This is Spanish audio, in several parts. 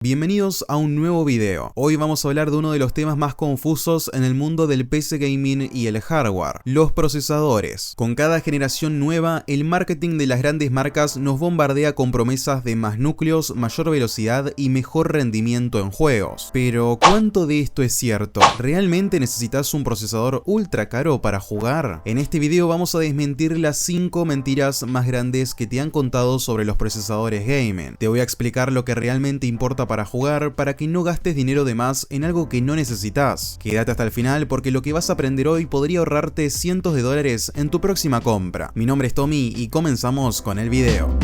Bienvenidos a un nuevo video. Hoy vamos a hablar de uno de los temas más confusos en el mundo del PC gaming y el hardware, los procesadores. Con cada generación nueva, el marketing de las grandes marcas nos bombardea con promesas de más núcleos, mayor velocidad y mejor rendimiento en juegos. Pero, ¿cuánto de esto es cierto? ¿Realmente necesitas un procesador ultra caro para jugar? En este video vamos a desmentir las 5 mentiras más grandes que te han contado sobre los procesadores gaming. Te voy a explicar lo que realmente importa para jugar, para que no gastes dinero de más en algo que no necesitas. Quédate hasta el final porque lo que vas a aprender hoy podría ahorrarte cientos de dólares en tu próxima compra. Mi nombre es Tommy y comenzamos con el video.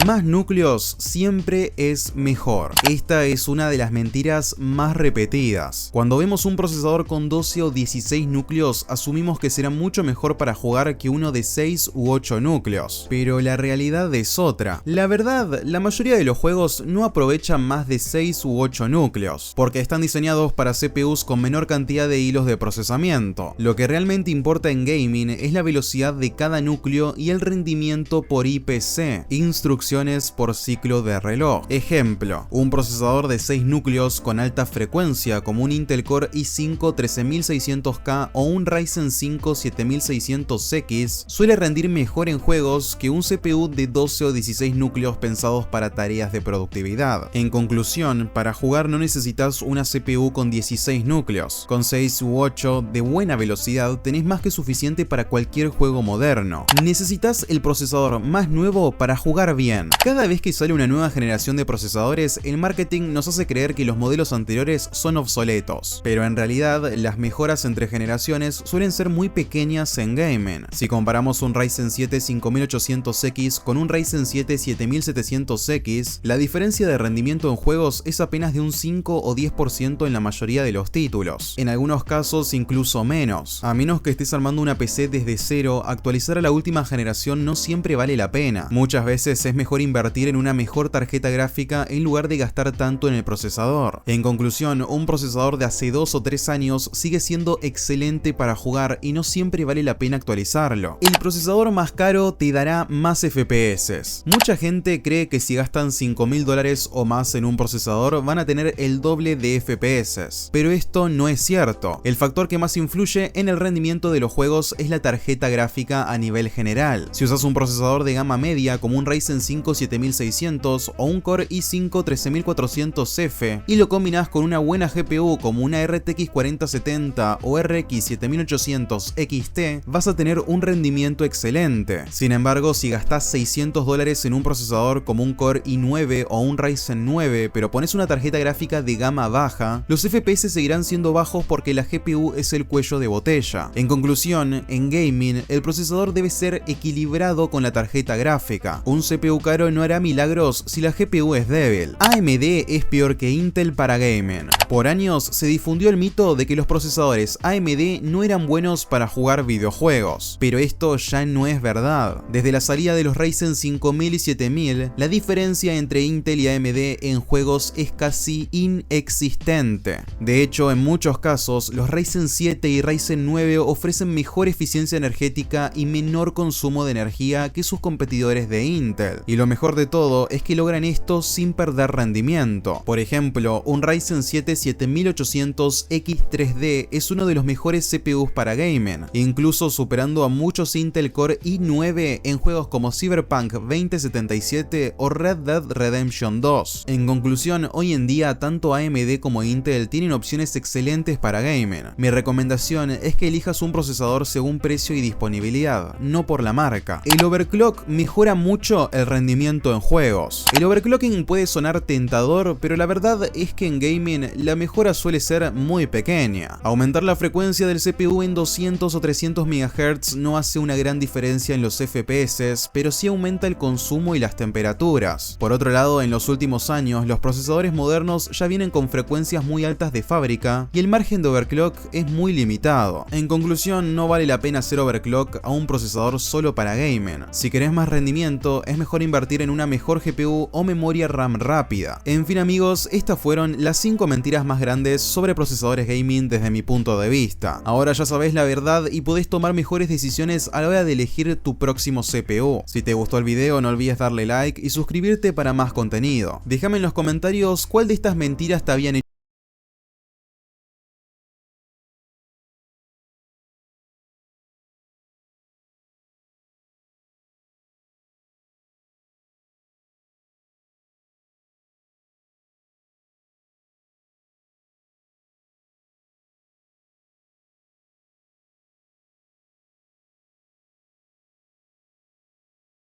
Más núcleos siempre es mejor. Esta es una de las mentiras más repetidas. Cuando vemos un procesador con 12 o 16 núcleos, asumimos que será mucho mejor para jugar que uno de 6 u 8 núcleos. Pero la realidad es otra. La verdad, la mayoría de los juegos no aprovechan más de 6 u 8 núcleos, porque están diseñados para CPUs con menor cantidad de hilos de procesamiento. Lo que realmente importa en gaming es la velocidad de cada núcleo y el rendimiento por IPC, instrucciones por ciclo de reloj. Ejemplo, un procesador de 6 núcleos con alta frecuencia como un Intel Core i5 13600K o un Ryzen 5 7600X suele rendir mejor en juegos que un CPU de 12 o 16 núcleos pensados para tareas de productividad. En conclusión, para jugar no necesitas una CPU con 16 núcleos. Con 6 u 8 de buena velocidad tenés más que suficiente para cualquier juego moderno. Necesitas el procesador más nuevo para jugar bien. Cada vez que sale una nueva generación de procesadores, el marketing nos hace creer que los modelos anteriores son obsoletos, pero en realidad las mejoras entre generaciones suelen ser muy pequeñas en gaming. Si comparamos un Ryzen 7 5800X con un Ryzen 7 7700X, la diferencia de rendimiento en juegos es apenas de un 5 o 10% en la mayoría de los títulos. En algunos casos incluso menos. A menos que estés armando una PC desde cero, actualizar a la última generación no siempre vale la pena. Muchas veces es mejor invertir en una mejor tarjeta gráfica en lugar de gastar tanto en el procesador. En conclusión, un procesador de hace 2 o 3 años sigue siendo excelente para jugar y no siempre vale la pena actualizarlo. El procesador más caro te dará más FPS. Mucha gente cree que si gastan $5000 o más en un procesador van a tener el doble de FPS, pero esto no es cierto. El factor que más influye en el rendimiento de los juegos es la tarjeta gráfica a nivel general. Si usas un procesador de gama media como un Ryzen 5 7600 o un Core i5 13400F y lo combinas con una buena GPU como una RTX 4070 o RX 7800 XT, vas a tener un rendimiento excelente. Sin embargo, si gastas $600 en un procesador como un Core i9 o un Ryzen 9, pero pones una tarjeta gráfica de gama baja, los FPS seguirán siendo bajos porque la GPU es el cuello de botella. En conclusión, en gaming, el procesador debe ser equilibrado con la tarjeta gráfica. Un CPU caro no hará milagros si la GPU es débil. AMD es peor que Intel para gaming. Por años se difundió el mito de que los procesadores AMD no eran buenos para jugar videojuegos, pero esto ya no es verdad. Desde la salida de los Ryzen 5000 y 7000, la diferencia entre Intel y AMD en juegos es casi inexistente. De hecho, en muchos casos, los Ryzen 7 y Ryzen 9 ofrecen mejor eficiencia energética y menor consumo de energía que sus competidores de Intel. Y lo mejor de todo es que logran esto sin perder rendimiento. Por ejemplo, un Ryzen 7 7800X3D es uno de los mejores CPUs para gaming, incluso superando a muchos Intel Core i9 en juegos como Cyberpunk 2077 o Red Dead Redemption 2. En conclusión, hoy en día tanto AMD como Intel tienen opciones excelentes para gaming. Mi recomendación es que elijas un procesador según precio y disponibilidad, no por la marca. El overclock mejora mucho el rendimiento en juegos. El overclocking puede sonar tentador, pero la verdad es que en gaming la mejora suele ser muy pequeña. Aumentar la frecuencia del CPU en 200 o 300 MHz no hace una gran diferencia en los FPS, pero sí aumenta el consumo y las temperaturas. Por otro lado, en los últimos años, los procesadores modernos ya vienen con frecuencias muy altas de fábrica y el margen de overclock es muy limitado. En conclusión, no vale la pena hacer overclock a un procesador solo para gaming. Si querés más rendimiento, es mejor invertir invertir en una mejor GPU o memoria RAM rápida. En fin amigos, estas fueron las 5 mentiras más grandes sobre procesadores gaming desde mi punto de vista. Ahora ya sabés la verdad y podés tomar mejores decisiones a la hora de elegir tu próximo CPU. Si te gustó el video no olvides darle like y suscribirte para más contenido. Déjame en los comentarios cuál de estas mentiras te habían hecho